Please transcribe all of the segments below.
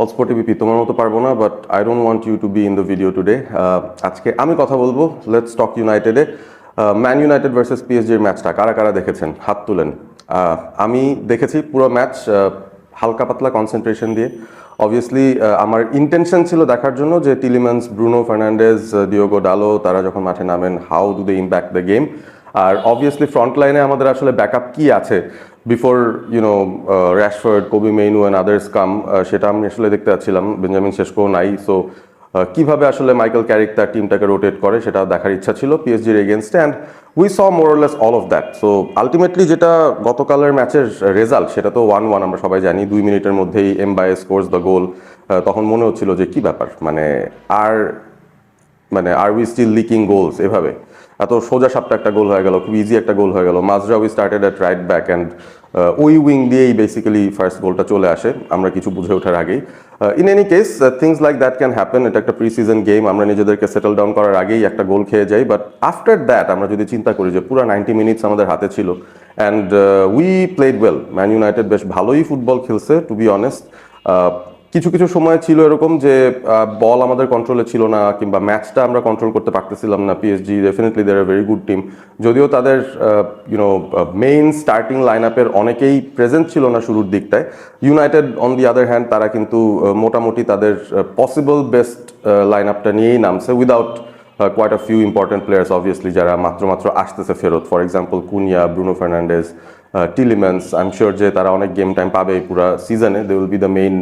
All sport TV তোমার মতো পারবো না, but I don't want you to be in the video today. আজকে আমি কথা বলবো লেটস টক ইউনাইটেডে ম্যান ইউনাইটেড ভার্সেস পিএসজির ম্যাচটা কারা কারা দেখেছেন হাত তুলেন। আমি দেখেছি পুরো ম্যাচ, হালকা পাতলা কনসেন্ট্রেশন দিয়ে। অবভিয়াসলি আমার ইন্টেনশন ছিল দেখার জন্য যে Tielemans, Bruno Fernandes, Diogo Dalot তারা যখন মাঠে নামেন, how do they impact the game. আর অবভিয়াসলি ফ্রন্ট লাইনে আমাদের আসলে ব্যাকআপ কি আছে before Rashford, Kobbie Mainoo and others come, সেটা আমি আসলে দেখতে পাচ্ছিলাম। বেঞ্জামিন শেশকো নাই, সো কিভাবে আসলে মাইকেল ক্যারিক তার টিমটাকে রোটেট করে সেটা দেখার ইচ্ছা ছিল পিএসজির এগেনস্টে, and we saw মোরলেস all of that. So ultimately যেটা গতকালের ম্যাচের রেজাল্ট সেটা তো 1-1 আমরা সবাই জানি। 2 মিনিটের মধ্যেই এমবায়ে স্কোরস দ্য গোল। তখন মনে হচ্ছিল যে কি ব্যাপার, আর আর উই স্টিল লিকিং গোলস, এভাবে এত সোজা সাপটা একটা গোল হয়ে গেল, খুব ইজি একটা গোল হয়ে গেল। Mazraoui started at right back and ওই উইং দিয়েই বেসিক্যালি ফার্স্ট গোলটা চলে আসে আমরা কিছু বুঝে ওঠার আগেই। In any case things like that can happen. এটা একটা প্রি সিজন গেম, আমরা নিজেদেরকে সেটেল ডাউন করার আগেই একটা গোল খেয়ে যাই। বাট আফটার দ্যাট আমরা যদি চিন্তা করি যে পুরো 90 মিনিটস আমাদের হাতে ছিল and we played well. Man United বেশ ভালোই ফুটবল খেলছে, টু বি অনেস্ট। কিছু কিছু সময় ছিল এরকম যে বল আমাদের কন্ট্রোলে ছিল না, কিংবা ম্যাচটা আমরা কন্ট্রোল করতে পারতেছিলাম না। PSG definitely they are very good team, যদিও তাদের মেইন স্টার্টিং লাইন আপের অনেকেই প্রেজেন্ট ছিল না শুরুর দিকটায়। United on the other hand তারা কিন্তু মোটামুটি তাদের পসিবল বেস্ট লাইন আপটা নিয়েই নামছে, without quite a few important players obviously যারা মাত্র আসতেছে ফেরত। For example Cunha, Bruno Fernandes, Tielemans. I am sure যে তারা অনেক গেম টাইম পাবে পুরো সিজনে, they will be the main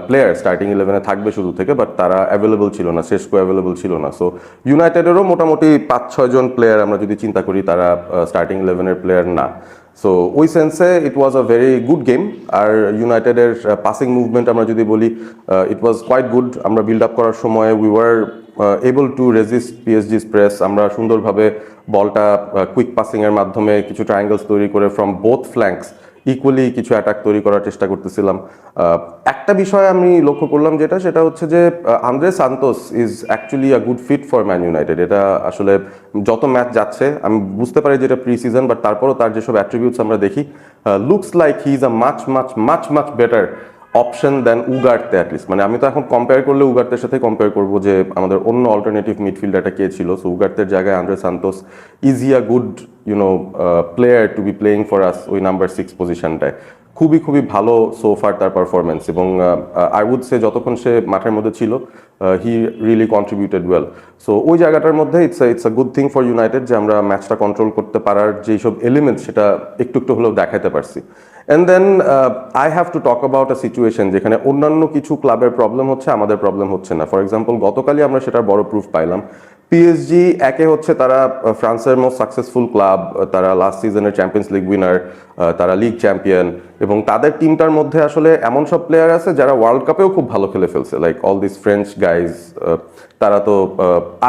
player, starting 11-এ থাকবে শুরু থেকে। বাট তারা অ্যাভেলেবল ছিল না, শেষকো অ্যাভেলেবল ছিল না। সো ইউনাইটেডেরও মোটামুটি 5-6 জন প্লেয়ার আমরা যদি চিন্তা করি তারা স্টার্টিং 11-এর প্লেয়ার না। সো ওই সেন্সে it was a very good game. আর ইউনাইটেডের পাসিং মুভমেন্ট আমরা যদি বলি, ইট ওয়াজ কোয়াইট গুড। আমরা বিল্ড আপ করার সময় we were able to resist পিএসজি's প্রেস। আমরা সুন্দরভাবে বলটা কুইক পাসিংয়ের মাধ্যমে কিছু ট্রায়াঙ্গেলস তৈরি করে ফ্রম বোথ ফ্ল্যাঙ্কস ইকুয়ালি কিছু অ্যাটাক তৈরি করার চেষ্টা করতেছিলাম। একটা বিষয় আমি লক্ষ্য করলাম সেটা হচ্ছে যে Andre Santos is actually a good fit for Man United. এটা আসলে যত ম্যাচ যাচ্ছে আমি বুঝতে পারি যে এটা প্রি সিজন, বাট তারপরও তার যেসব অ্যাট্রিবিউটস আমরা দেখি, looks like he is a much much much much better option than Ugarte at least. আমি তো এখন কম্পেয়ার করলে উগার্তের সাথে কম্পেয়ার করবো যে আমাদের অন্য অল্টারনেটিভ মিডফিল্ডারটা কে ছিল। সো উগার্তের জায়গায় Andre Santos is he a good player to be playing for us ওই নাম্বার 6 পজিশনটায়। খুবই খুবই ভালো সোফার তার পারফরমেন্স, এবং আই উড সে যতক্ষণ সে মাঠের মধ্যে ছিল হি রিয়েলি কন্ট্রিবিউটেড ওয়েল। সো ওই জায়গাটার মধ্যে it's a good thing for United যে আমরা ম্যাচটা কন্ট্রোল করতে পারার যেসব এলিমেন্টস সেটা একটু একটু হলেও দেখাতে পারছি। And then I have to talk about a situation যেখানে অন্যান্য কিছু ক্লাবের প্রবলেম হচ্ছে, আমাদের প্রবলেম হচ্ছে না। ফর এক্সাম্পল গতকালই আমরা সেটার বড় প্রুফ পাইলাম। পিএসজি একে হচ্ছে তারা ফ্রান্সের মোস্ট সাকসেসফুল ক্লাব, তারা লাস্ট সিজনের চ্যাম্পিয়ন্স লিগ উইনার, তারা লিগ চ্যাম্পিয়ন, এবং তাদের টিমটার মধ্যে আসলে এমন সব প্লেয়ার আছে যারা ওয়ার্ল্ড কাপেও খুব ভালো খেলে ফেলছে, like all this French guys. তারা তো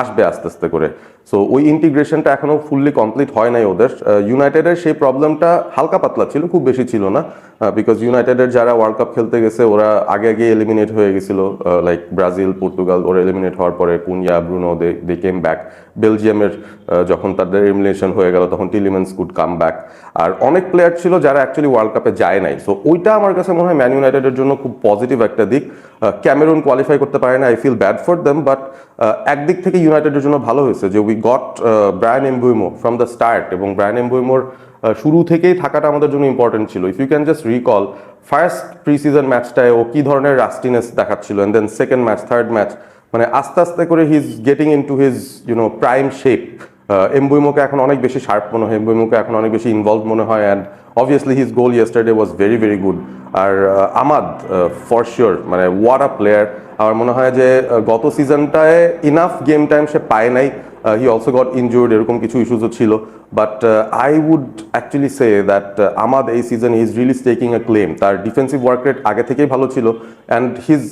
আসবে আস্তে আস্তে করে। সো ওই ইন্টিগ্রেশনটা এখনো ফুললি কমপ্লিট হয় নাই ওদের। ইউনাইটেডের সেই প্রবলেমটা হালকা পাতলা ছিল, খুব বেশি ছিল না, বিকজ ইউনাইটেডের যারা ওয়ার্ল্ড কাপ খেলতে গেছে ওরা আগে আগে এলিমিনেট হয়ে গেছিল, লাইক ব্রাজিল, পর্তুগাল। ওরা এলিমিনেট হওয়ার পরে কুনিয়া, ব্রুনো দে কেম ব্যাক। বেলজিয়ামের যখন তাদের এলিমিনেশন হয়ে গেল তখন টিলিম্যান্স কুড কাম ব্যাক। আর অনেক প্লেয়ার ছিল যারা অ্যাকচুয়ালি ওয়ার্ল্ড কাপে যায় নাই। সো ওইটা আমার কাছে মনে হয় ম্যান ইউনাইটেডের জন্য খুব পজিটিভ একটা দিক। ক্যামেরুন কোয়ালিফাই করতে পারে না, I feel bad for them, but একদিক থেকে ইউনাইটেডের জন্য ভালো হয়েছে যে we got Bryan Mbeumo from the start, এবং ব্রায়ান এমবুইমোর শুরু থেকেই থাকাটা আমাদের জন্য ইম্পর্টেন্ট ছিল। If you can just recall first pre season ম্যাচটায় ও কি ধরনের রাস্টিনেস দেখাচ্ছিল, and then second match, third match, আস্তে আস্তে করে he is getting into his prime shape. এমবুইমোকে এখন অনেক বেশি শার্প মনে হয়, এমবুইমোকে এখন অনেক বেশি ইনভলভ মনে হয়, and obviously his goal yesterday was very very good. আর Amad for sure what a player. আমার মনে হয় যে গত সিজনটায় ইনাফ গেম টাইম সে পায় নাই, হি অলসো গট ইনজুর্ড, এরকম কিছু ইস্যুসও ছিল। But I would actually say that Amad এই season is really taking a claim. তার ডিফেন্সিভ ওয়ার্ক রেট আগে থেকেই ভালো ছিল, অ্যান্ড হিজ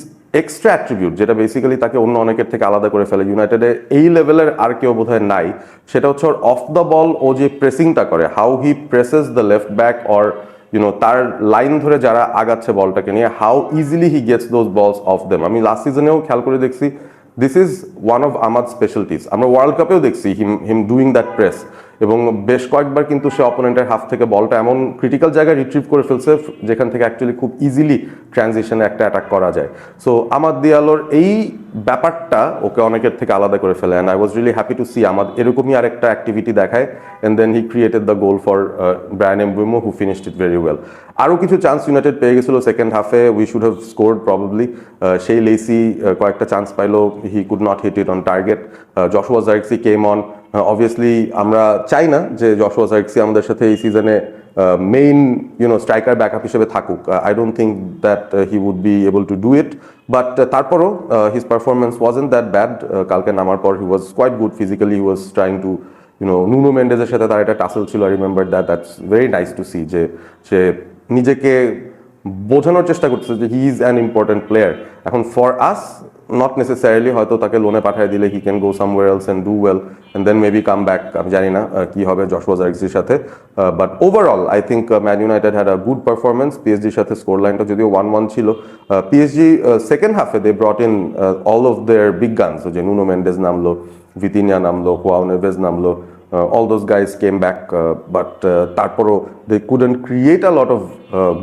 এক্সট্রা অ্যাট্রিবিউট যেটা বেসিক্যালি তাকে অন্য অনেকের থেকে আলাদা করে ফেলে, ইউনাইটেডে এই লেভেলের আর কেউ বোধহয় নাই, সেটা হচ্ছে ওর অফ দ্য বল ও যে প্রেসিংটা করে, how he presses the left back, or তার লাইন ধরে যারা আগাচ্ছে বলটাকে নিয়ে, how easily he gets those balls off them. আমি লাস্ট সিজনেও খেয়াল করে দেখছি this is one of Amad specialities. আমরা ওয়ার্ল্ড কাপেও দেখছি হিম ডুইং দ্যাট প্রেস, এবং বেশ কয়েকবার কিন্তু সে অপোনেন্টের হাফ থেকে বলটা এমন ক্রিটিক্যাল জায়গায় রিট্রিভ করে ফেলছে যেখান থেকে অ্যাকচুয়ালি খুব ইজিলি ট্রানজিশনে একটা অ্যাটাক করা যায়। সো আমাদ দিয়ালোর এই ব্যাপারটা ওকে অনেকের থেকে আলাদা করে ফেলে, and I was really happy to see Amad এরকমই আরেকটা অ্যাক্টিভিটি দেখায়, and then he created the goal for Bryan Mbeumo who finished it very well. আরও কিছু চান্স ইউনাইটেড পেয়ে গেছিল সেকেন্ড হাফে, we should have scored probably. সেই লেসি কয়েকটা চান্স পাইলো, he could not hit it on target. Joshua Zirkzee came on. Obviously আমরা চাই না যে জশুয়া জার্কসি আমাদের সাথে এই সিজনে মেইন স্ট্রাইকার ব্যাকআপ হিসেবে থাকুক। I don't think that he would be able to do it, but তারপরও his performance wasn't that bad. কালকে নামার পর he was quite good physically, he was trying to Nuno মেন্ডেজের সাথে তার একটা টাসেল ছিল, I remember that's very nice to see যে সে নিজেকে বোঝানোর চেষ্টা করতেছে যে he is an important player. এখন ফর আস নট নেসেসারিলি হয়তো তাকে লোনে পাঠিয়ে দিলে হি can go somewhere else and do well and then maybe come back. আমি জানি না কি হবে জশুয়া জার্কসির সাথে, but overall I think Man United had a good performance. পিএসজির সাথে স্কোর লাইনটা যদিও 1-1 ছিল, পিএসজি সেকেন্ড হাফে they brought in all of their big guns, যে নুনো মেন্ডেজ নামলো, ভিতিনিয়া নামলো, হোয়াও নেভেজ নামলো, all those guys came back, but তারপরও they couldn't create a lot of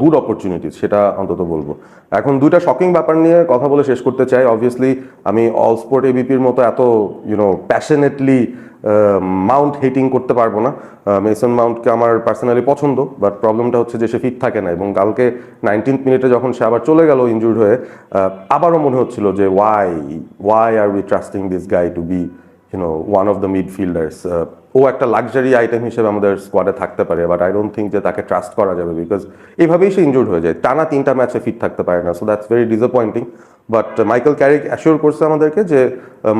good opportunities, সেটা অন্তত বলবো। এখন দুইটা শকিং ব্যাপার নিয়ে কথা বলে শেষ করতে চাই। অবভিয়াসলি আমি অল স্পোর্ট এবিপির মতো এত প্যাশনেটলি মাউন্ট হেটিং করতে পারবো না। মেসন মাউন্টকে আমার পার্সোনালি পছন্দ, বাট প্রবলেমটা হচ্ছে যে সে ফিট থাকে না, এবং কালকে 19th মিনিটে যখন সে আবার চলে গেল ইনজুর্ড হয়ে, আবারও মনে হচ্ছিল যে why are we trusting this guy to be one of the midfielders. ও একটা লাক্সারি আইটেম হিসেবে আমাদের স্কোয়াডে থাকতে পারে, বাট আই ডোন্ট থিঙ্ক যে তাকে ট্রাস্ট করা যাবে, বিকজ এইভাবেই সে ইনজুর্ড হয়ে যায়, টানা 3টা ম্যাচে ফিট থাকতে পারে না। So that's very disappointing. But Michael Carrick assure করছে আমাদেরকে যে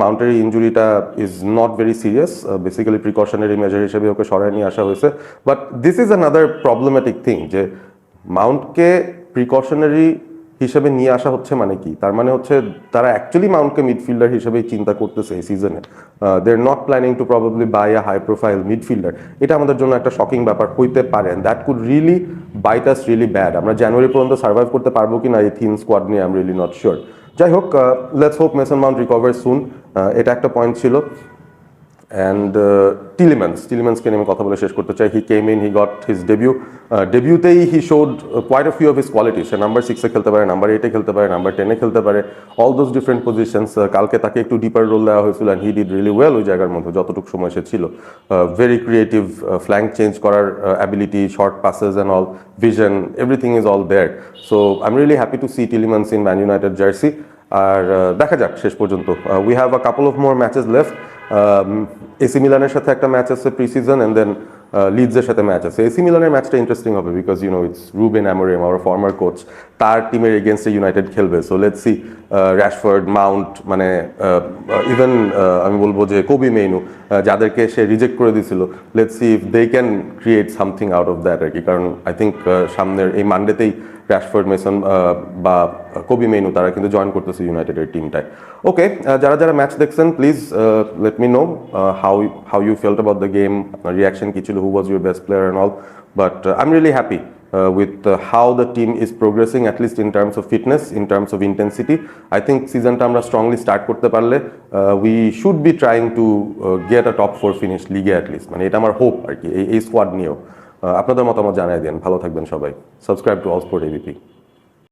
মাউন্টের ইনজুরিটা is not very serious, basically precautionary measure হিসেবে ওকে সরাই নিয়ে আসা হয়েছে। But this is another problematic thing, যে মাউন্টকে প্রিকশনারি হিসেবে নিয়ে আসা হচ্ছে মানে কি? তার মানে হচ্ছে তারা অ্যাকচুয়ালি মাউন্টকে মিডফিল্ডার হিসেবেই চিন্তা করতেছে এই সিজনে। They are not planning to probably buy a high profile midfielder. এটা আমাদের জন্য একটা শকিং ব্যাপার হইতে পারে, and that could really bite us really bad. আমরা জানুয়ারি পর্যন্ত সার্ভাইভ করতে পারবো কি না এই থিন স্কোয়াড নিয়ে, I am really not sure. যাই হোক, let's hope Mason Mount recover soon, এটা একটা পয়েন্ট ছিল। অ্যান্ড টিলিম্যান্সকে নিয়ে আমি কথা বলে শেষ করতে চাই। He came in, he got his ডেবিউতেই he showed quite a few of his quality. সে নাম্বার 6-এ খেলতে পারে, নাম্বার 8-এ খেলতে পারে, নাম্বার 10-এ খেলতে পারে, অল দোজ ডিফারেন্ট পজিশনস। কালকে তাকে একটু ডিপার রোল দেওয়া হয়েছিল, and he did really well ওই জায়গার মধ্যে যতটুকু সময় সে ছিল। ভেরি ক্রিয়েটিভ, ফ্ল্যাঙ্ক চেঞ্জ করার ability, short passes and all, vision, everything is all there. So I am really happy to see Tielemans in Man United jersey. আর দেখা যাক শেষ পর্যন্ত। We have a couple of more matches left. AC মিলানের সাথে একটা match আছে pre season, and then লিডসের সাথে ম্যাচ আছে। এসি মিলানের ম্যাচটা ইন্টারেস্টিং হবে, because it's Ruben Amorim, our former coach, তার টিমের এগেনস্টে ইউনাইটেড খেলবে। So let's see Rashford, Mount, মানে ইভেন আমি বলবো যে কবি মেইনু, যাদেরকে সে রিজেক্ট করে দিয়েছিল, let's see if they can create something out of that আর কি। কারণ আই থিঙ্ক সামনের এই মানডেতেই র্যাশফোর্ড, মেসন বা কবি মেইনু তারা কিন্তু জয়েন করতেছে ইউনাইটেডের টিমটায়। ওকে, যারা যারা ম্যাচ দেখছেন please let me know how you felt about the game, reaction কি ছিল, who was your best player and all. But I am really happy with how the team is progressing, at least in terms of fitness, in terms of intensity. I think seasonটা আমরা strongly start করতে পারলে we should be trying to get a top 4 finish লিগে at least, মানে এটা আমার hope আর কি এই squad নিয়েও। আপনাদের মতামত জানাই দেন, ভালো থাকবেন সবাই। Subscribe to all sport ABP.